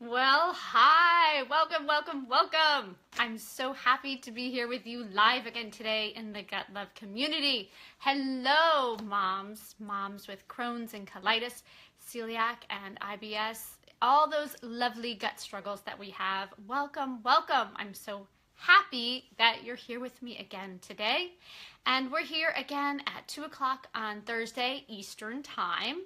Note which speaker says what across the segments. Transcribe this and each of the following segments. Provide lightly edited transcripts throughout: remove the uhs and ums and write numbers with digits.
Speaker 1: Well, hi, welcome. I'm so happy to be here with you live again today in the Gut Love community. Hello, moms with Crohn's and colitis, celiac and IBS, all those lovely gut struggles that we have. Welcome. I'm so happy that you're here with me again today. And we're here again at 2 o'clock on Thursday Eastern Time.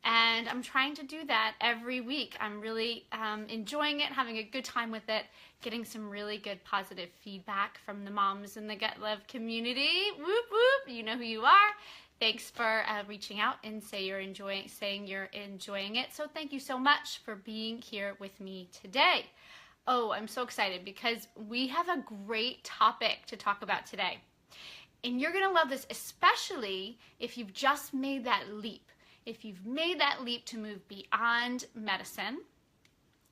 Speaker 1: And I'm trying to do that every week. I'm really enjoying it, having a good time with it, getting some really good positive feedback from the moms in the Gut Love community. Whoop, whoop, you know who you are. Thanks for reaching out and saying you're enjoying it. So thank you so much for being here with me today. Oh, I'm so excited because we have a great topic to talk about today. And you're going to love this, especially if you've just made that leap. If you've made that leap to move beyond medicine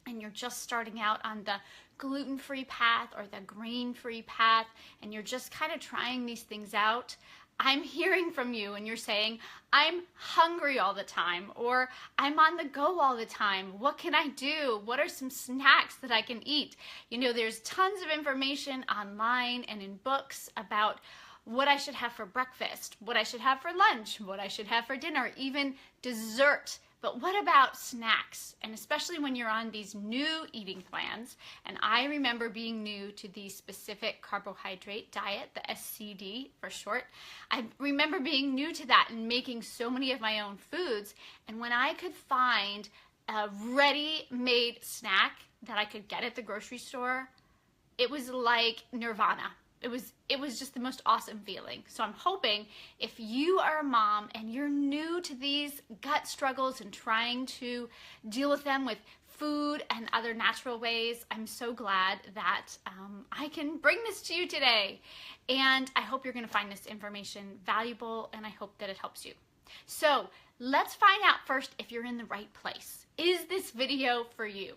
Speaker 1: and you're just starting out on the gluten-free path or the grain-free path and you're just kind of trying these things out, I'm hearing from you and you're saying, I'm hungry all the time, or I'm on the go all the time. What can I do? What are some snacks that I can eat? You know, there's tons of information online and in books about what I should have for breakfast, what I should have for lunch, what I should have for dinner, even dessert. But what about snacks? And especially when you're on these new eating plans, and I remember being new to the specific carbohydrate diet, the SCD for short. I remember being new to that and making so many of my own foods. And when I could find a ready-made snack that I could get at the grocery store, it was like nirvana. It was just the most awesome feeling. So I'm hoping if you are a mom and you're new to these gut struggles and trying to deal with them with food and other natural ways, I'm so glad that I can bring this to you today. And I hope you're going to find this information valuable, and I hope that it helps you. So let's find out first if you're in the right place. Is this video for you?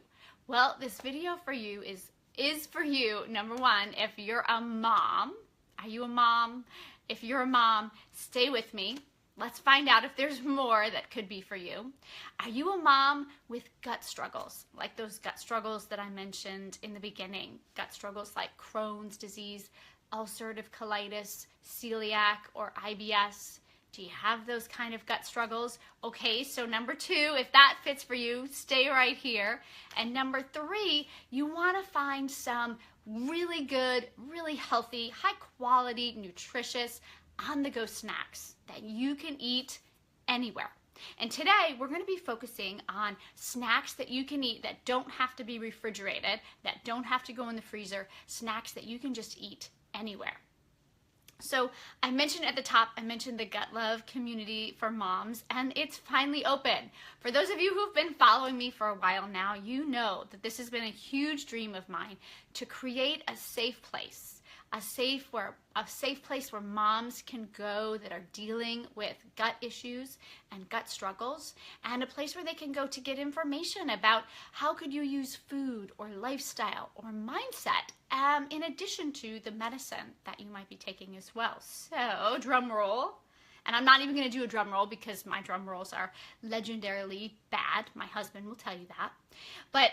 Speaker 1: Well, this video for you is for you, number one, if you're a mom. Are you a mom? If you're a mom, stay with me. Let's find out if there's more that could be for you. Are you a mom with gut struggles, like those gut struggles that I mentioned in the beginning? Gut struggles like Crohn's disease, ulcerative colitis, celiac, or IBS. Do you have those kind of gut struggles? Okay, so number two, if that fits for you, stay right here. And number three, you want to find some really good, really healthy, high quality, nutritious, on-the-go snacks that you can eat anywhere. And today, we're going to be focusing on snacks that you can eat that don't have to be refrigerated, that don't have to go in the freezer, snacks that you can just eat anywhere. So I mentioned at the top, I mentioned the Gut Love community for moms, and it's finally open. For those of you who've been following me for a while now, you know that this has been a huge dream of mine to create a safe place, a safe place where moms can go that are dealing with gut issues and gut struggles, and a place where they can go to get information about how could you use food or lifestyle or mindset in addition to the medicine that you might be taking as well. So, drum roll. And I'm not even going to do a drum roll because my drum rolls are legendarily bad. My husband will tell you that. But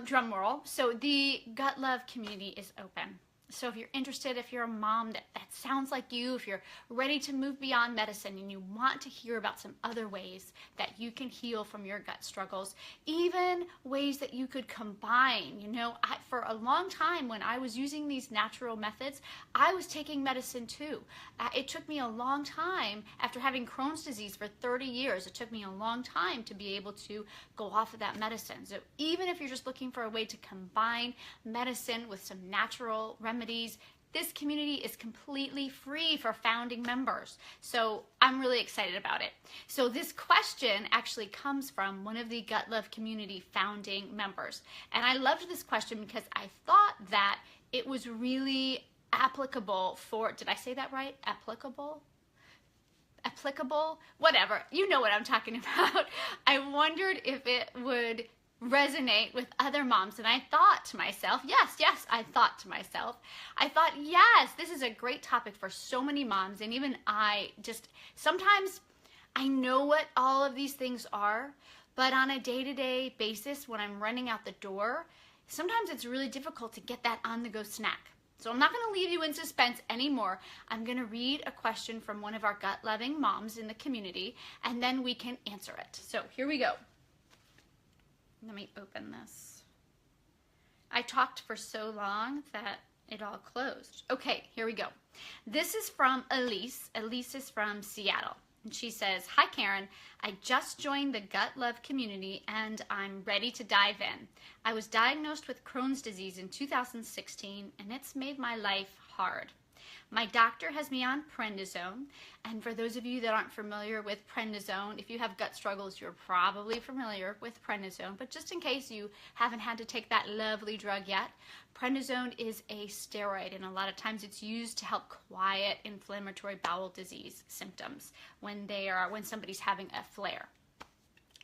Speaker 1: drum roll. So the Gut Love community is open. So if you're interested, if you're a mom that sounds like you, if you're ready to move beyond medicine and you want to hear about some other ways that you can heal from your gut struggles, even ways that you could combine, you know, for a long time when I was using these natural methods, I was taking medicine too. It took me a long time after having Crohn's disease for 30 years. It took me a long time to be able to go off of that medicine. So even if you're just looking for a way to combine medicine with some natural remedies, this community is completely free for founding members. So I'm really excited about it. So this question actually comes from one of the Gut Love community founding members. And I loved this question because I thought that it was really applicable for, did I say that right? Applicable? Whatever. You know what I'm talking about. I wondered if it would resonate with other moms, and I thought to myself, yes, I thought, yes, this is a great topic for so many moms, and even sometimes I know what all of these things are, But on a day-to-day basis, when I'm running out the door, sometimes it's really difficult to get that on-the-go snack. So I'm not going to leave you in suspense anymore. I'm going to read a question from one of our gut-loving moms in the community, and then we can answer it. So here we go. Let me open this. I talked for so long that it all closed. Okay, here we go. This is from Elise. Elise is from Seattle. And she says, "Hi Karen, I just joined the Gut Love community and I'm ready to dive in. I was diagnosed with Crohn's disease in 2016 and it's made my life hard. My doctor has me on prednisone, and for those of you that aren't familiar with prednisone, if you have gut struggles, you're probably familiar with prednisone, but just in case you haven't had to take that lovely drug yet, prednisone is a steroid, and a lot of times it's used to help quiet inflammatory bowel disease symptoms when somebody's having a flare.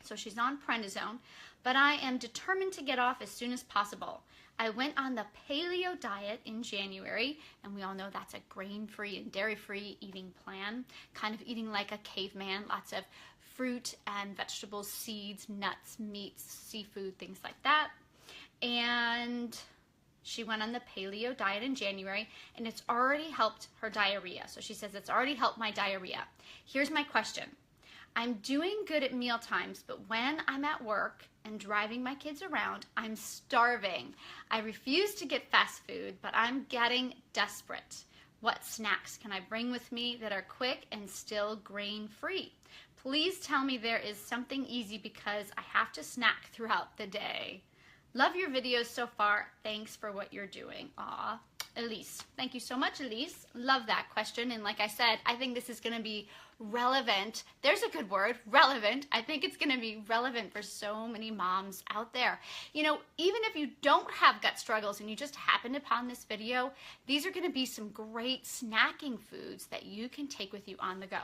Speaker 1: So she's on prednisone, but I am determined to get off as soon as possible. I went on the paleo diet in January, and we all know that's a grain-free and dairy-free eating plan, kind of eating like a caveman, lots of fruit and vegetables, seeds, nuts, meats, seafood, things like that. And she went on the paleo diet in January, and it's already helped her diarrhea. So she says, it's already helped my diarrhea. Here's my question. I'm doing good at meal times, but when I'm at work and driving my kids around, I'm starving. I refuse to get fast food, but I'm getting desperate. What snacks can I bring with me that are quick and still grain-free? Please tell me there is something easy because I have to snack throughout the day. Love your videos so far. Thanks for what you're doing." Aw, Elise. Thank you so much, Elise. Love that question. And like I said, I think this is going to be relevant. There's a good word, relevant. I think it's going to be relevant for so many moms out there. You know, even if you don't have gut struggles and you just happened upon this video, these are going to be some great snacking foods that you can take with you on the go.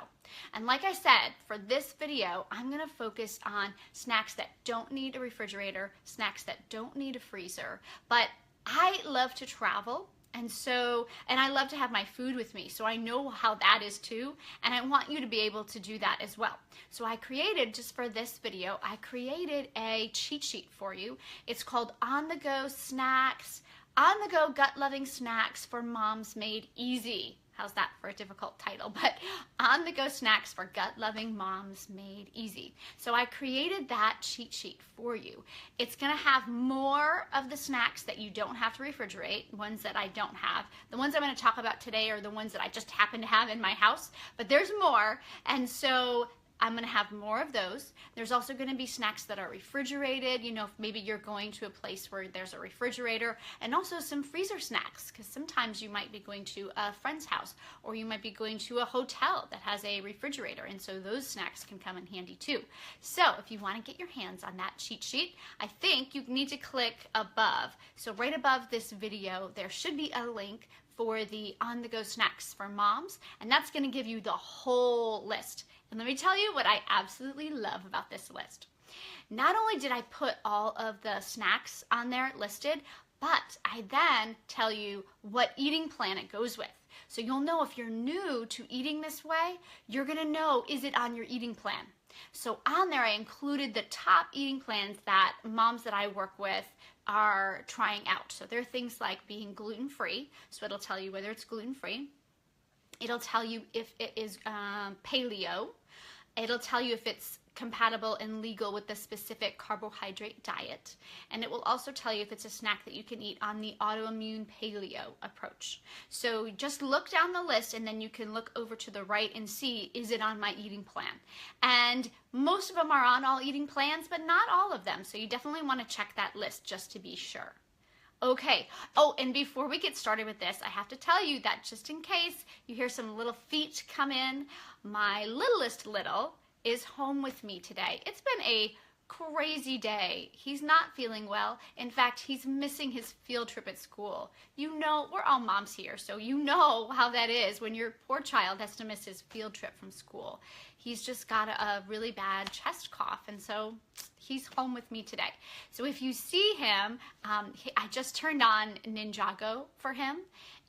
Speaker 1: And like I said, for this video, I'm going to focus on snacks that don't need a refrigerator, snacks that don't need a freezer. But I love to travel. And I love to have my food with me, so I know how that is too, and I want you to be able to do that as well. So I created, just for this video, I created a cheat sheet for you. It's called On the Go Snacks, On the Go Gut Loving Snacks for Moms Made Easy. How's that for a difficult title? But On the Go Snacks for Gut Loving Moms Made Easy. So I created that cheat sheet for you. It's going to have more of the snacks that you don't have to refrigerate, ones that I don't have. The ones I'm going to talk about today are the ones that I just happen to have in my house, but there's more. And so I'm going to have more of those. There's also going to be snacks that are refrigerated. You know, if maybe you're going to a place where there's a refrigerator, and also some freezer snacks, because sometimes you might be going to a friend's house, or you might be going to a hotel that has a refrigerator, and so those snacks can come in handy too. So if you want to get your hands on that cheat sheet, I think you need to click above. So right above this video, there should be a link for the On the Go Snacks for Moms, and that's going to give you the whole list. And let me tell you what I absolutely love about this list. Not only did I put all of the snacks on there listed, but I then tell you what eating plan it goes with. So you'll know if you're new to eating this way, you're going to know, is it on your eating plan? So on there, I included the top eating plans that moms that I work with are trying out. So there are things like being gluten-free. So it'll tell you whether it's gluten-free. It'll tell you if it is paleo. It'll tell you if it's compatible and legal with the specific carbohydrate diet. And it will also tell you if it's a snack that you can eat on the autoimmune paleo approach. So just look down the list, and then you can look over to the right and see, is it on my eating plan? And most of them are on all eating plans, but not all of them. So you definitely want to check that list just to be sure. Okay. Oh, and before we get started with this, I have to tell you that just in case you hear some little feet come in, my littlest little is home with me today. It's been a crazy day. He's not feeling well. In fact, he's missing his field trip at school. You know, we're all moms here, so you know how that is when your poor child has to miss his field trip from school. He's just got a really bad chest cough, and so he's home with me today. So if you see him, I just turned on Ninjago for him.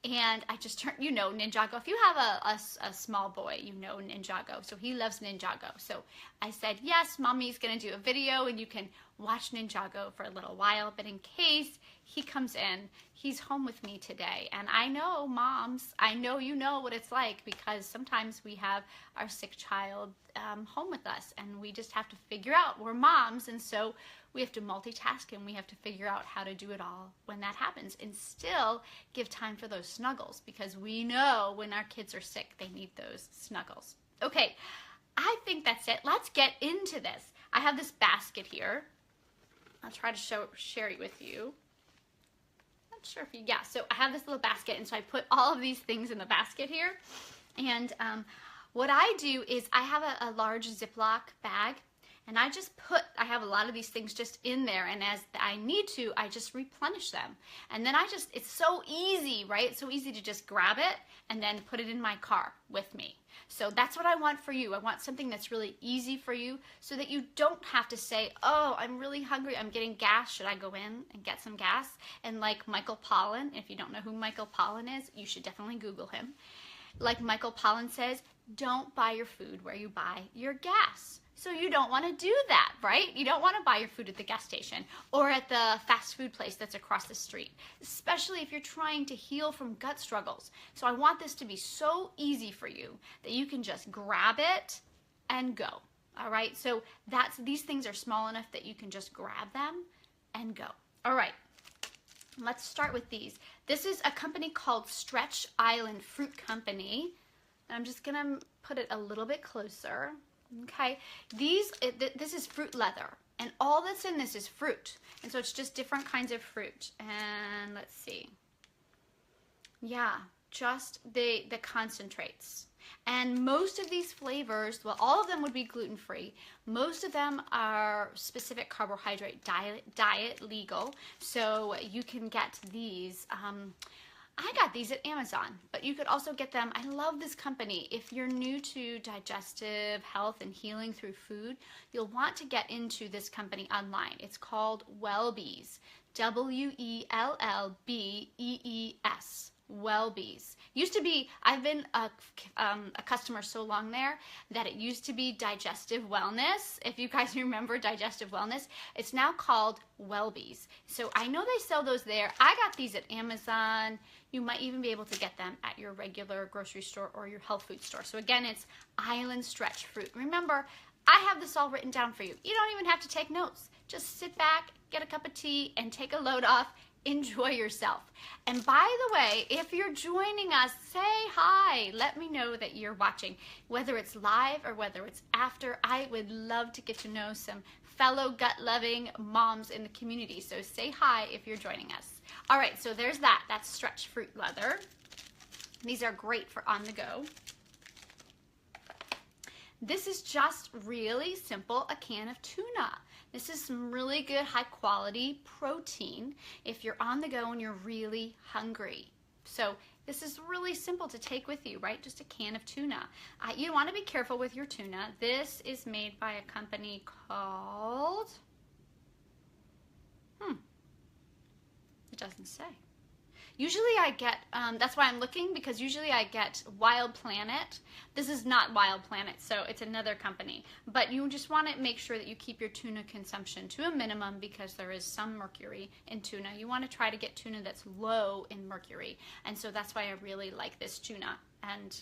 Speaker 1: And I just turned, you know, Ninjago. If you have a small boy, you know Ninjago. So he loves Ninjago. So I said, yes, Mommy's going to do a video and you can watch Ninjago for a little while. But in case he comes in, he's home with me today. And I know, moms, I know you know what it's like, because sometimes we have our sick child home with us and we just have to figure out, we're moms, and so we have to multitask and we have to figure out how to do it all when that happens and still give time for those snuggles, because we know when our kids are sick, they need those snuggles. Okay, I think that's it. Let's get into this. I have this basket here. I'll try to share it with you. Not sure if you, yeah, so I have this little basket, and so I put all of these things in the basket here. And what I do is I have a large Ziploc bag, and I have a lot of these things just in there, and as I need to, I just replenish them. And then it's so easy, right? It's so easy to just grab it and then put it in my car with me. So that's what I want for you. I want something that's really easy for you so that you don't have to say, oh, I'm really hungry, I'm getting gas, should I go in and get some gas? And like Michael Pollan, if you don't know who Michael Pollan is, you should definitely Google him. Like Michael Pollan says, don't buy your food where you buy your gas. So you don't want to do that, right? You don't want to buy your food at the gas station or at the fast food place that's across the street, especially if you're trying to heal from gut struggles. So I want this to be so easy for you that you can just grab it and go, all right? So these things are small enough that you can just grab them and go. All right, let's start with these. This is a company called Stretch Island Fruit Company. I'm just gonna put it a little bit closer. Okay, this is fruit leather, and all that's in this is fruit, and so it's just different kinds of fruit. And let's see, yeah, just the concentrates. And most of these flavors, well, all of them would be gluten-free. Most of them are specific carbohydrate diet legal, so you can get these. I got these at Amazon, but you could also get them. I love this company. If you're new to digestive health and healing through food, you'll want to get into this company online. It's called Wellbees, Wellbees. Wellbees. Used to be, I've been a customer so long there that it used to be Digestive Wellness. If you guys remember Digestive Wellness, it's now called Wellbees. So I know they sell those there. I got these at Amazon. You might even be able to get them at your regular grocery store or your health food store. So again, it's Island Stretch Fruit. Remember, I have this all written down for you. You don't even have to take notes. Just sit back, get a cup of tea, and take a load off. Enjoy yourself. And by the way, if you're joining us, say hi. Let me know that you're watching, whether it's live or whether it's after. I would love to get to know some fellow gut-loving moms in the community. So say hi if you're joining us. All right, so there's that. That's Stretch Fruit Leather. These are great for on the go. This is just really simple, a can of tuna. This is some really good high quality protein if you're on the go and you're really hungry. So this is really simple to take with you, right? Just a can of tuna. You want to be careful with your tuna. This is made by a company called, it doesn't say. Usually I get, that's why I'm looking, because usually I get Wild Planet. This is not Wild Planet, so it's another company. But you just want to make sure that you keep your tuna consumption to a minimum, because there is some mercury in tuna. You want to try to get tuna that's low in mercury. And so that's why I really like this tuna. And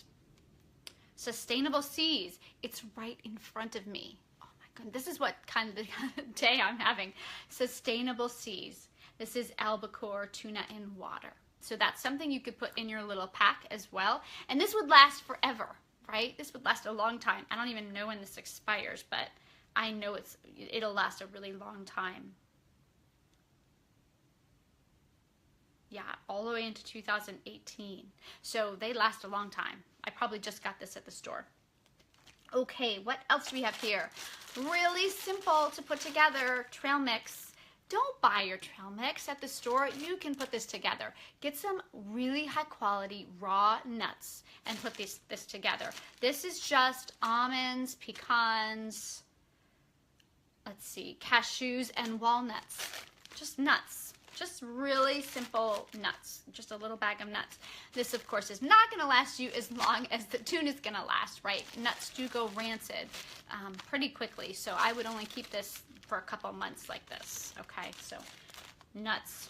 Speaker 1: Sustainable Seas, it's right in front of me. Oh my God, this is what kind of the day I'm having. Sustainable Seas. This is albacore tuna in water. So that's something you could put in your little pack as well. And this would last forever, right? This would last a long time. I don't even know when this expires, but I know it'll last a really long time. Yeah, all the way into 2018. So they last a long time. I probably just got this at the store. Okay, what else do we have here? Really simple to put together trail mix. don't buy your trail mix at the store. You can put this together. Get some really high quality raw nuts and put this together. This is just almonds, pecans, let's see, cashews and walnuts. Just nuts. Just really simple nuts. Just a little bag of nuts. This, of course, is not going to last you as long as the tuna is going to last, right? Nuts do go rancid pretty quickly, so I would only keep this for a couple months like this, okay? So, nuts.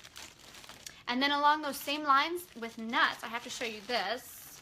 Speaker 1: And then along those same lines with nuts, I have to show you this.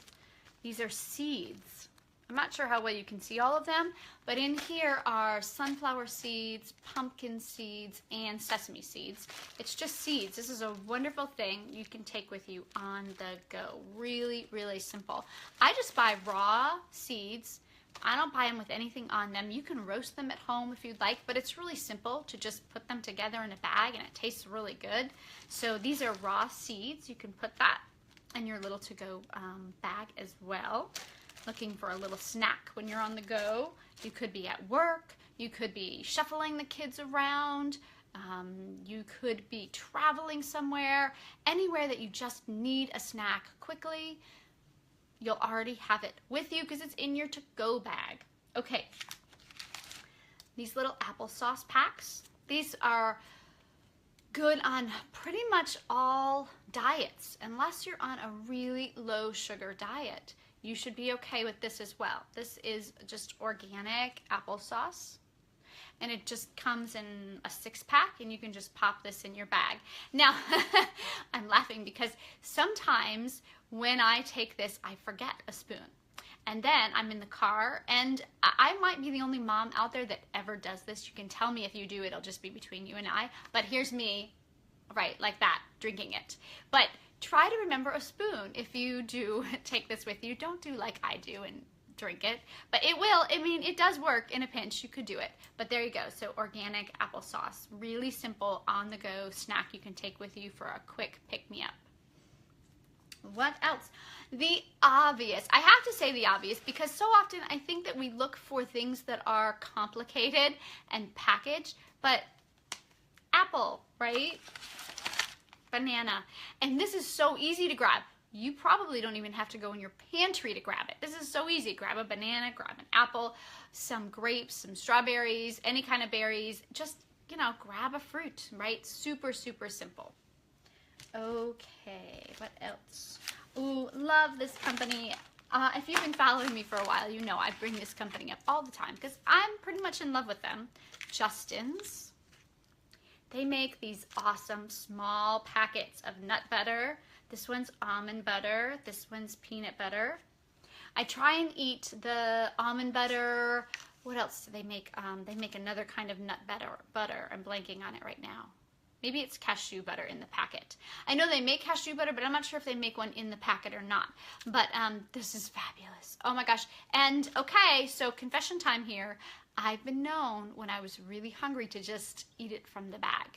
Speaker 1: These are seeds. I'm not sure how well you can see all of them, but in here are sunflower seeds, pumpkin seeds, and sesame seeds. It's just seeds. This is a wonderful thing you can take with you on the go. Really, really simple. I just buy raw seeds. I don't buy them with anything on them. You can roast them at home if you'd like, but it's really simple to just put them together in a bag, and it tastes really good. So these are raw seeds. You can put that in your little to-go bag as well. Looking for a little snack when you're on the go. You could be at work, you could be shuffling the kids around, you could be traveling somewhere, anywhere that you just need a snack quickly. You'll already have it with you because it's in your to-go bag. Okay, these little applesauce packs, these are good on pretty much all diets, unless you're on a really low sugar diet. You should be okay with this as well. This is just organic applesauce, and it just comes in a 6-pack, and you can just pop this in your bag. Now, I'm laughing because sometimes when I take this, I forget a spoon. And then I'm in the car, and I might be the only mom out there that ever does this. You can tell me if you do, it'll just be between you and I. But here's me, right, like that, drinking it. But try to remember a spoon if you do take this with you. Don't do like I do and drink it. But it will, I mean, it does work in a pinch. You could do it. But there you go. So organic applesauce. Really simple, on-the-go snack you can take with you for a quick pick-me-up. What else? The obvious. I have to say the obvious because so often I think that we look for things that are complicated and packaged. But apple, right? Banana. And this is so easy to grab. You probably don't even have to go in your pantry to grab it. This is so easy. Grab a banana, grab an apple, some grapes, some strawberries, any kind of berries. Just, you know, grab a fruit, right? Super, super simple. Okay, what else? Ooh, love this company. If you've been following me for a while, you know I bring this company up all the time because I'm pretty much in love with them. Justin's. They make these awesome small packets of nut butter. This one's almond butter. This one's peanut butter. I try and eat the almond butter. What else do they make? They make another kind of nut butter. I'm blanking on it right now. Maybe it's cashew butter in the packet. I know they make cashew butter, but I'm not sure if they make one in the packet or not. But this is fabulous. Oh my gosh. And okay, so confession time here. I've been known when I was really hungry to just eat it from the bag.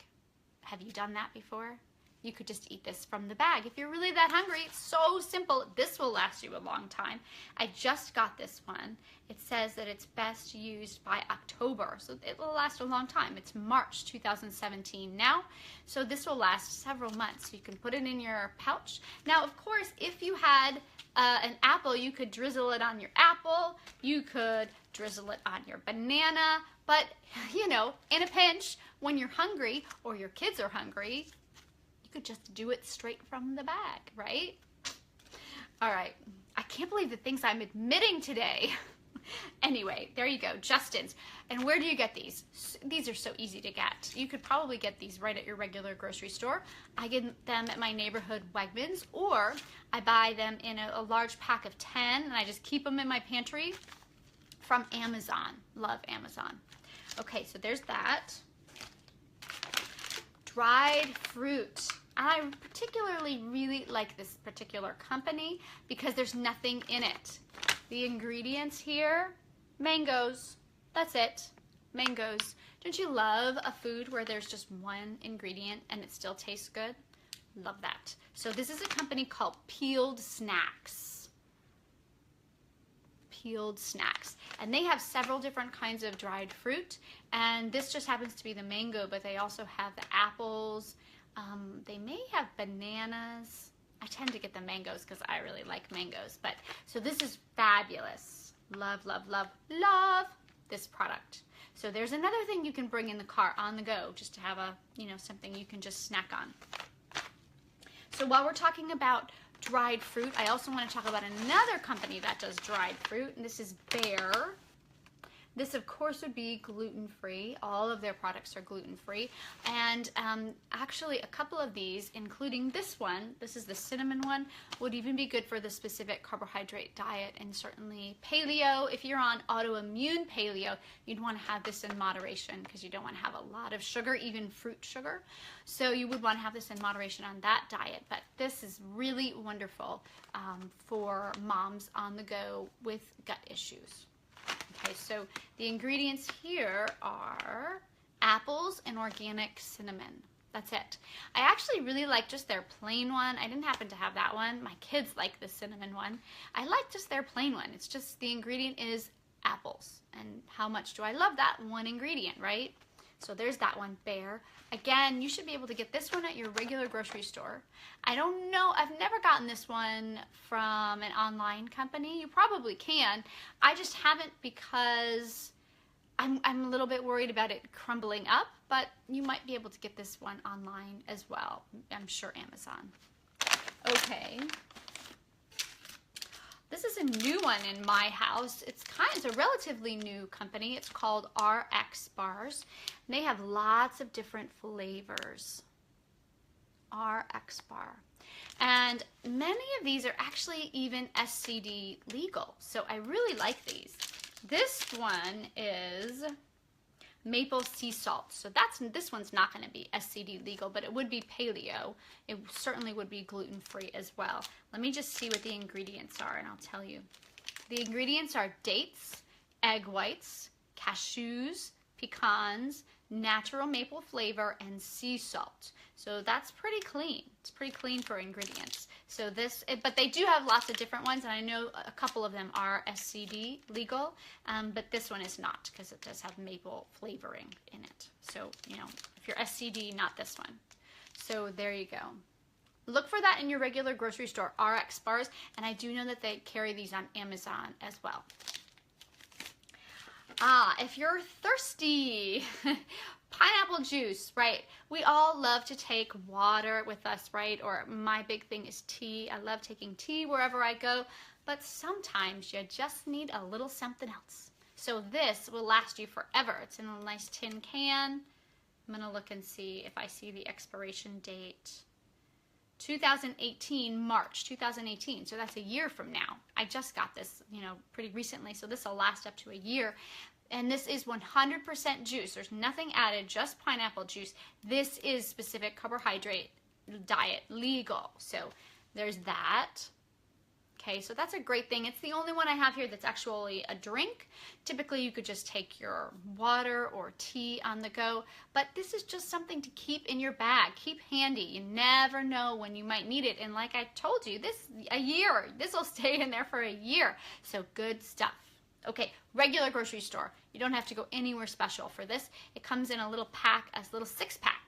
Speaker 1: Have you done that before? You could just eat this from the bag. If you're really that hungry, it's so simple. This will last you a long time. I just got this one. It says that it's best used by October, so it will last a long time. It's March 2017 now, so this will last several months. You can put it in your pouch. Now, of course, if you had an apple, you could drizzle it on your apple. You could drizzle it on your banana. But, you know, in a pinch, when you're hungry or your kids are hungry, you could just do it straight from the bag, right? All right. I can't believe the things I'm admitting today. Anyway, there you go, Justin's. And where do you get these? These are so easy to get. You could probably get these right at your regular grocery store. I get them at my neighborhood Wegmans, or I buy them in a large pack of 10, and I just keep them in my pantry from Amazon. Love Amazon. Okay, so there's that. Dried fruit. I particularly really like this particular company because there's nothing in it. The ingredients here, mangoes. That's it, mangoes. Don't you love a food where there's just one ingredient and it still tastes good? Love that. So this is a company called Peeled Snacks. Peeled Snacks. And they have several different kinds of dried fruit. And this just happens to be the mango, but they also have the apples. They may have bananas. I tend to get the mangoes because I really like mangoes. But so this is fabulous. Love, love, love, love this product. So there's another thing you can bring in the car on the go, just to have a, something you can just snack on. So while we're talking about dried fruit, I also want to talk about another company that does dried fruit, and this is Bayer. This, of course, would be gluten-free. All of their products are gluten-free. And actually, a couple of these, including this one, this is the cinnamon one, would even be good for the specific carbohydrate diet. And certainly paleo, if you're on autoimmune paleo, you'd want to have this in moderation because you don't want to have a lot of sugar, even fruit sugar. So you would want to have this in moderation on that diet. But this is really wonderful for moms on the go with gut issues. Okay, so the ingredients here are apples and organic cinnamon. That's it. I actually really like just their plain one. I didn't happen to have that one. My kids like the cinnamon one. I like just their plain one. It's just the ingredient is apples. And how much do I love that one ingredient, right? So there's that one, Bayer. Again, you should be able to get this one at your regular grocery store. I don't know, I've never gotten this one from an online company. You probably can. I just haven't because I'm a little bit worried about it crumbling up, but you might be able to get this one online as well. I'm sure Amazon. Okay. This is a new one in my house. It's a relatively new company. It's called RX Bars. And they have lots of different flavors. RX Bar. And many of these are actually even SCD legal. So I really like these. This one is maple sea salt. So this one's not going to be SCD legal, but it would be paleo. It certainly would be gluten-free as well. Let me just see what the ingredients are and I'll tell you. The ingredients are dates, egg whites, cashews, pecans, natural maple flavor, and sea salt. So that's pretty clean. It's pretty clean for ingredients. So but they do have lots of different ones, and I know a couple of them are SCD legal, but this one is not because it does have maple flavoring in it. So, if you're SCD, not this one. So there you go. Look for that in your regular grocery store, RX Bars, and I do know that they carry these on Amazon as well. If you're thirsty, pineapple juice, right? We all love to take water with us, right? Or my big thing is tea. I love taking tea wherever I go, but sometimes you just need a little something else. So this will last you forever. It's in a nice tin can. I'm gonna look and see if I see the expiration date. 2018, March 2018, so that's a year from now. I just got this, pretty recently, so this will last up to a year. And this is 100% juice. There's nothing added, just pineapple juice. This is specific carbohydrate diet legal. So there's that. Okay, so that's a great thing. It's the only one I have here that's actually a drink. Typically, you could just take your water or tea on the go, but this is just something to keep in your bag, keep handy. You never know when you might need it, and like I told you, this will stay in there for a year, so good stuff. Okay, regular grocery store. You don't have to go anywhere special for this. It comes in a little pack, a little 6-pack.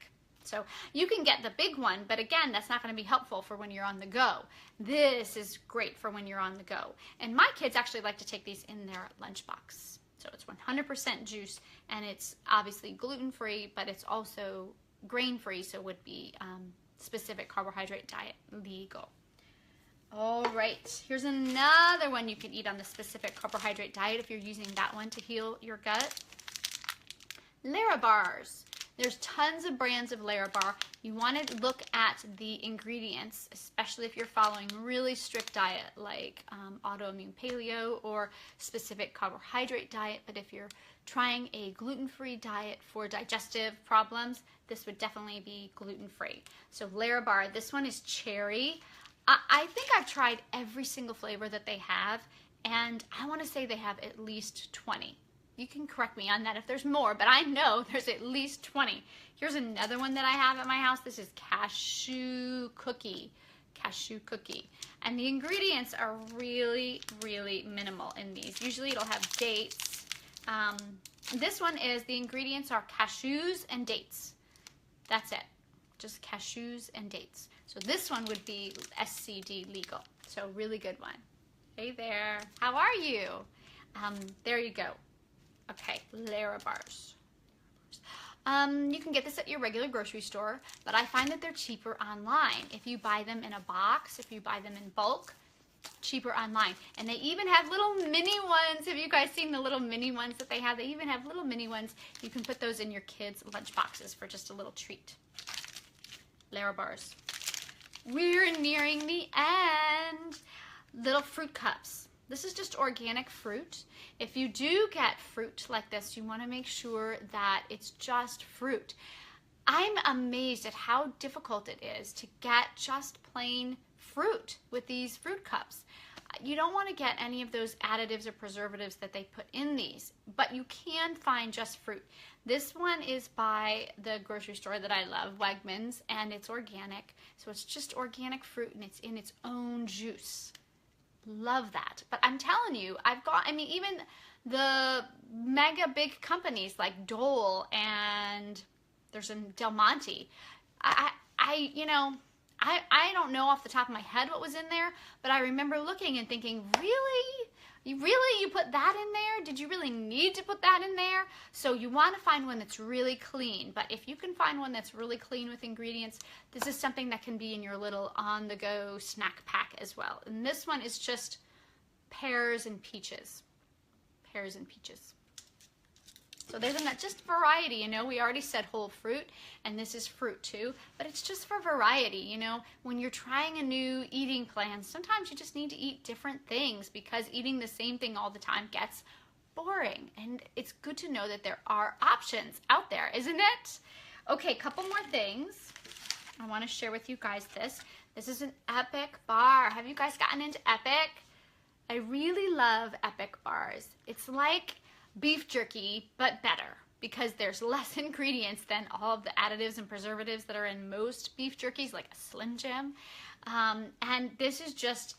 Speaker 1: So you can get the big one, but again, that's not going to be helpful for when you're on the go. This is great for when you're on the go. And my kids actually like to take these in their lunchbox. So it's 100% juice, and it's obviously gluten-free, but it's also grain-free, so it would be specific carbohydrate diet legal. All right, here's another one you can eat on the specific carbohydrate diet if you're using that one to heal your gut. Larabars. There's tons of brands of Larabar. You want to look at the ingredients, especially if you're following really strict diet like autoimmune paleo or specific carbohydrate diet. But if you're trying a gluten-free diet for digestive problems, this would definitely be gluten-free. So Larabar, this one is cherry. I think I've tried every single flavor that they have, and I want to say they have at least 20. You can correct me on that if there's more, but I know there's at least 20. Here's another one that I have at my house. This is cashew cookie. Cashew cookie. And the ingredients are really, really minimal in these. Usually it'll have dates, This one is, the ingredients are cashews and dates. That's it. Just cashews and dates. So this one would be SCD legal. So really good one. Hey there. How are you? There you go. Okay, Larabars. You can get this at your regular grocery store, but I find that they're cheaper online. If you buy them in a box, if you buy them in bulk, cheaper online. And they even have little mini ones. Have you guys seen the little mini ones that they have? They even have little mini ones. You can put those in your kids' lunch boxes for just a little treat. Larabars. We're nearing the end. Little fruit cups. This is just organic fruit. If you do get fruit like this, you want to make sure that it's just fruit. I'm amazed at how difficult it is to get just plain fruit with these fruit cups. You don't want to get any of those additives or preservatives that they put in these, but you can find just fruit. This one is by the grocery store that I love, Wegmans, and it's organic. So it's just organic fruit and it's in its own juice. Love that. But I'm telling you, even the mega big companies like Dole and there's a Del Monte. I don't know off the top of my head what was in there, but I remember looking and thinking, really? You put that in there? Did you really need to put that in there? So you want to find one that's really clean. But if you can find one that's really clean with ingredients, this is something that can be in your little on-the-go snack pack as well. And this one is just pears and peaches. Pears and peaches. So there's just variety, you know. We already said whole fruit, and this is fruit too, but it's just for variety, you know. When you're trying a new eating plan, sometimes you just need to eat different things because eating the same thing all the time gets boring. And it's good to know that there are options out there, isn't it? Okay, a couple more things. I want to share with you guys this. This is an Epic bar. Have you guys gotten into Epic? I really love Epic bars. It's like beef jerky, but better because there's less ingredients than all of the additives and preservatives that are in most beef jerkies, like a Slim Jim. And this is just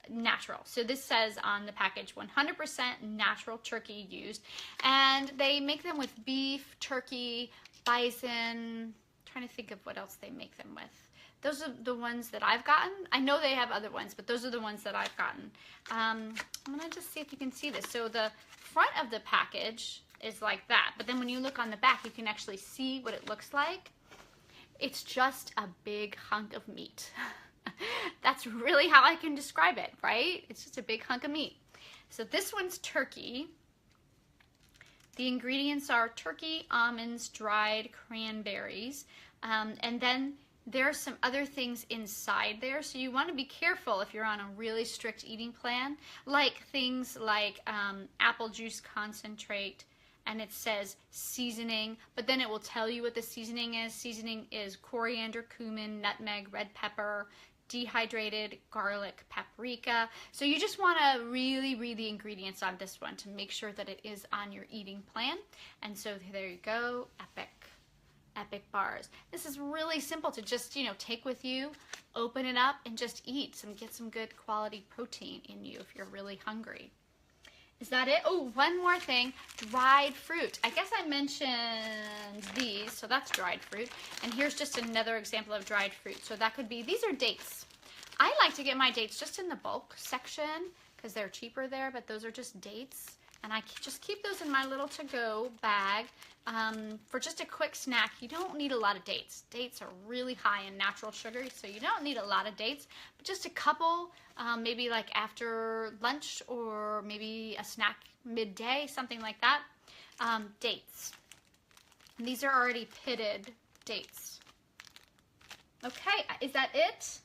Speaker 1: natural. So this says on the package 100% natural turkey used. And they make them with beef, turkey, bison. I'm trying to think of what else they make them with. Those are the ones that I've gotten. I know they have other ones, but those are the ones that I've gotten. I'm going to just see if you can see this. So the front of the package is like that, but then when you look on the back, you can actually see what it looks like. It's just a big hunk of meat. That's really how I can describe it, right? It's just a big hunk of meat. So this one's turkey. The ingredients are turkey, almonds, dried cranberries, and then there's some other things inside there, so you want to be careful if you're on a really strict eating plan, like things like apple juice concentrate, and it says seasoning, but then it will tell you what the seasoning is. Seasoning is coriander, cumin, nutmeg, red pepper, dehydrated garlic, paprika. So you just want to really read the ingredients on this one to make sure that it is on your eating plan. And so there you go, Epic bars. This is really simple to just, take with you, open it up, and just eat get some good quality protein in you if you're really hungry. Is that it? Oh, one more thing, dried fruit. I guess I mentioned these, so that's dried fruit. And here's just another example of dried fruit. So that could be, these are dates. I like to get my dates just in the bulk section because they're cheaper there, but those are just dates. And I just keep those in my little to-go bag for just a quick snack. You don't need a lot of dates. Dates are really high in natural sugar, so you don't need a lot of dates. But just a couple, maybe like after lunch or maybe a snack midday, something like that. Dates. And these are already pitted dates. Okay, is that it?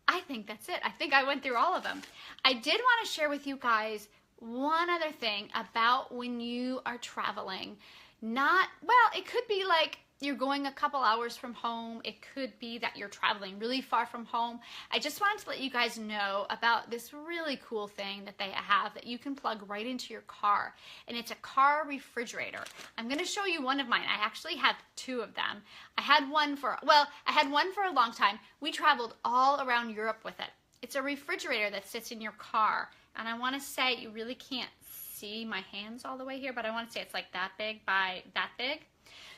Speaker 1: I think that's it. I think I went through all of them. I did want to share with you guys one other thing about when you are traveling. It could be like you're going a couple hours from home. It could be that you're traveling really far from home. I just wanted to let you guys know about this really cool thing that they have that you can plug right into your car. And it's a car refrigerator. I'm going to show you one of mine. I actually have two of them. I had one for a long time. We traveled all around Europe with it. It's a refrigerator that sits in your car. And I want to say, you really can't see my hands all the way here, but I want to say it's like that big by that big.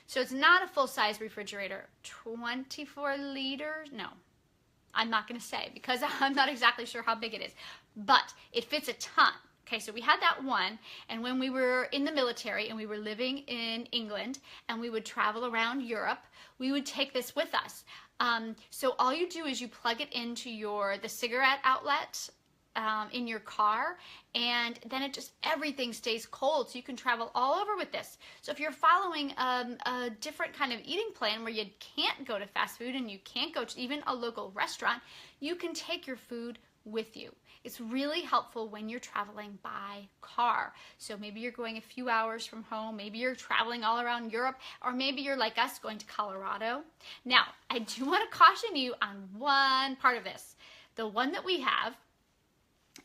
Speaker 1: So it's not a full-size refrigerator. 24 liters? No, I'm not going to say because I'm not exactly sure how big it is, but it fits a ton. Okay, so we had that one, and when we were in the military and we were living in England and we would travel around Europe, we would take this with us. So all you do is you plug it into the cigarette outlet in your car, and then everything stays cold, so you can travel all over with this. So if you're following a different kind of eating plan where you can't go to fast food and you can't go to even a local restaurant, you can take your food with you. It's really helpful when you're traveling by car. So maybe you're going a few hours from home, maybe you're traveling all around Europe, or maybe you're like us going to Colorado. Now, I do want to caution you on one part of this. The one that we have,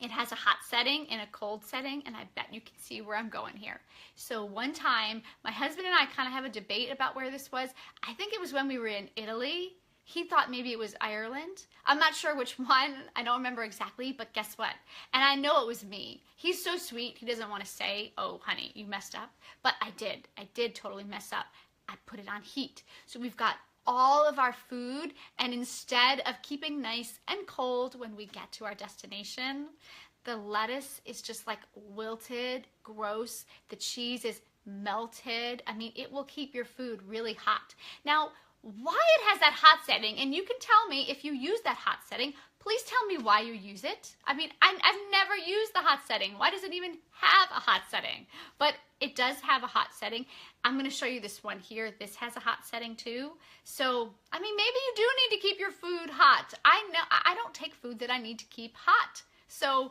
Speaker 1: it has a hot setting and a cold setting, and I bet you can see where I'm going here. So one time, my husband and I kind of have a debate about where this was. I think it was when we were in Italy. He thought maybe it was Ireland. I'm not sure which one. I don't remember exactly, but guess what? And I know it was me. He's so sweet. He doesn't want to say, oh, honey, you messed up. But I did. I did totally mess up. I put it on heat. So we've got all of our food, and instead of keeping nice and cold when we get to our destination, the lettuce is just like wilted, gross. The cheese is melted. I mean, it will keep your food really hot. Now, why it has that hot setting, and you can tell me if you use that hot setting, please tell me why you use it. I mean, I've never used the hot setting. Why does it even have a hot setting? But it does have a hot setting. I'm going to show you this one here. This has a hot setting too. So, I mean, maybe you do need to keep your food hot. I know I don't take food that I need to keep hot. So,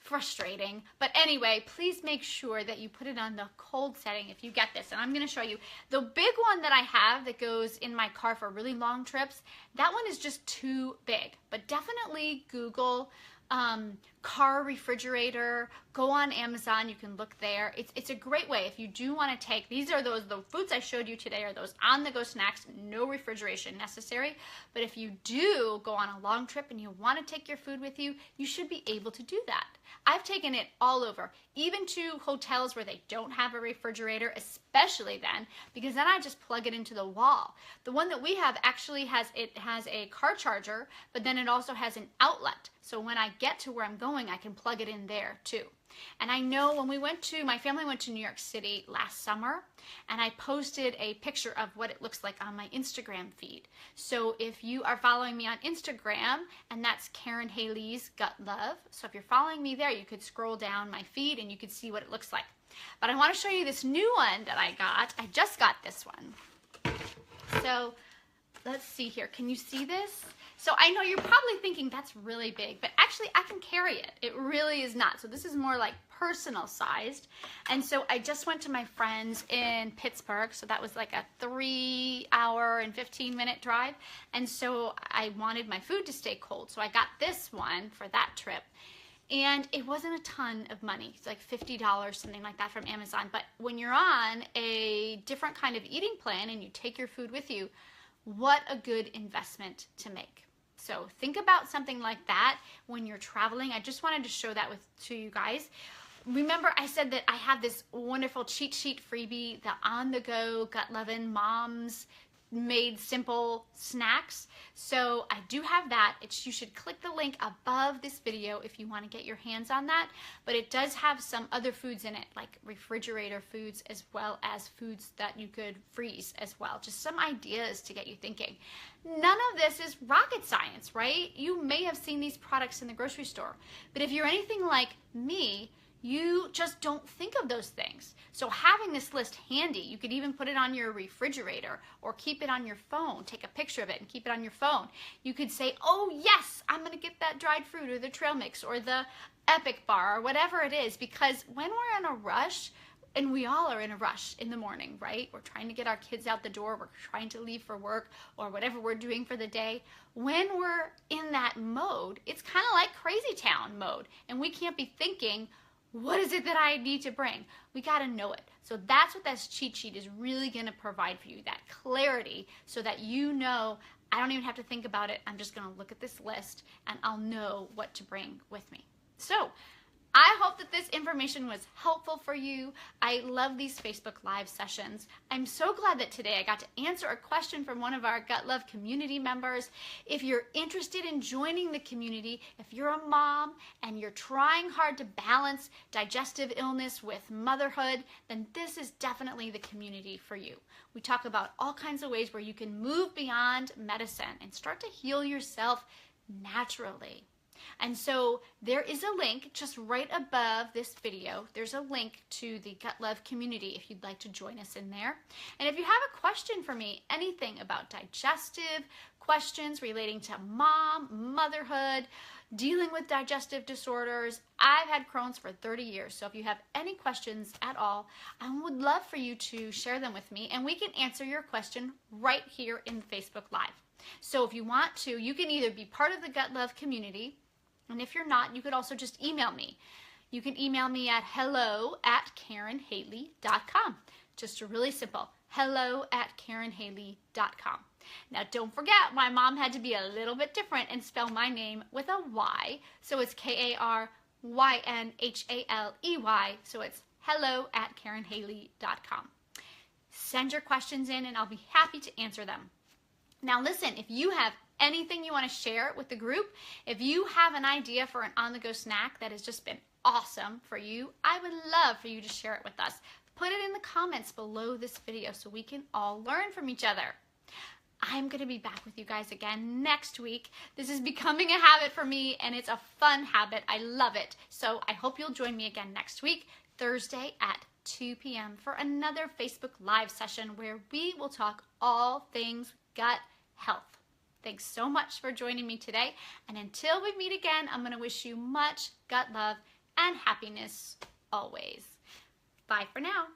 Speaker 1: frustrating. But anyway, please make sure that you put it on the cold setting if you get this. And I'm going to show you the big one that I have that goes in my car for really long trips. That one is just too big, but definitely Google car refrigerator. Go on Amazon, you can look there. It's a great way if you do want to take, the foods I showed you today are those on-the-go snacks, no refrigeration necessary. But if you do go on a long trip and you want to take your food with you, you should be able to do that. I've taken it all over, even to hotels where they don't have a refrigerator, especially then, because then I just plug it into the wall. The one that we have actually has a car charger, but then it also has an outlet. So when I get to where I'm going, I can plug it in there too. And I know when my family went to New York City last summer, and I posted a picture of what it looks like on my Instagram feed. So if you are following me on Instagram, and that's Karen Haley's Gut Love. So if you're following me there, you could scroll down my feed and you could see what it looks like. But I want to show you this new one that I got. I just got this one. So let's see here. Can you see this? So I know you're probably thinking that's really big, but actually I can carry it. It really is not. So this is more like personal sized. And so I just went to my friends in Pittsburgh. So that was like a 3-hour and 15-minute drive. And so I wanted my food to stay cold. So I got this one for that trip. And it wasn't a ton of money. It's like $50, something like that from Amazon. But when you're on a different kind of eating plan and you take your food with you, what a good investment to make. So think about something like that when you're traveling. I just wanted to show that to you guys. Remember I said that I have this wonderful cheat sheet freebie, the on-the-go Gut Lovin' Moms made simple snacks. So I do have that. You should click the link above this video if you want to get your hands on that. But it does have some other foods in it, like refrigerator foods, as well as foods that you could freeze as well. Just some ideas to get you thinking. None of this is rocket science, right? You may have seen these products in the grocery store, but if you're anything like me, you just don't think of those things. So having this list handy, you could even put it on your refrigerator or keep it on your phone. Take a picture of it and keep it on your phone. You could say, oh yes, I'm going to get that dried fruit or the trail mix or the Epic bar or whatever it is, because when we're in a rush, and we all are in a rush in the morning, right? We're trying to get our kids out the door. We're trying to leave for work or whatever we're doing for the day. When we're in that mode, it's kind of like crazy town mode. And we can't be thinking, what is it that I need to bring? We got to know it. So that's what this cheat sheet is really going to provide for you, that clarity, so that you know, I don't even have to think about it. I'm just going to look at this list and I'll know what to bring with me. So I hope that this information was helpful for you. I love these Facebook Live sessions. I'm so glad that today I got to answer a question from one of our Gut Love community members. If you're interested in joining the community, if you're a mom and you're trying hard to balance digestive illness with motherhood, then this is definitely the community for you. We talk about all kinds of ways where you can move beyond medicine and start to heal yourself naturally. And so there is a link just right above this video. There's a link to the Gut Love community if you'd like to join us in there. And if you have a question for me, anything about digestive questions relating to motherhood, dealing with digestive disorders. I've had Crohn's for 30 years, so if you have any questions at all, I would love for you to share them with me, and we can answer your question right here in Facebook Live. So if you want to, you can either be part of the Gut Love community, and if you're not, you could also just email me. You can email me at hello@KarenHaley.com. Just really simple, hello@KarenHaley.com. Now, don't forget, my mom had to be a little bit different and spell my name with a Y. So it's KaRynHaley. So it's hello@KarenHaley.com. Send your questions in and I'll be happy to answer them. Now, listen, if you have anything you want to share with the group, if you have an idea for an on-the-go snack that has just been awesome for you, I would love for you to share it with us. Put it in the comments below this video so we can all learn from each other. I'm going to be back with you guys again next week. This is becoming a habit for me, and it's a fun habit. I love it. So I hope you'll join me again next week, Thursday at 2 p.m. for another Facebook Live session where we will talk all things gut health. Thanks so much for joining me today. And until we meet again, I'm going to wish you much gut love and happiness always. Bye for now.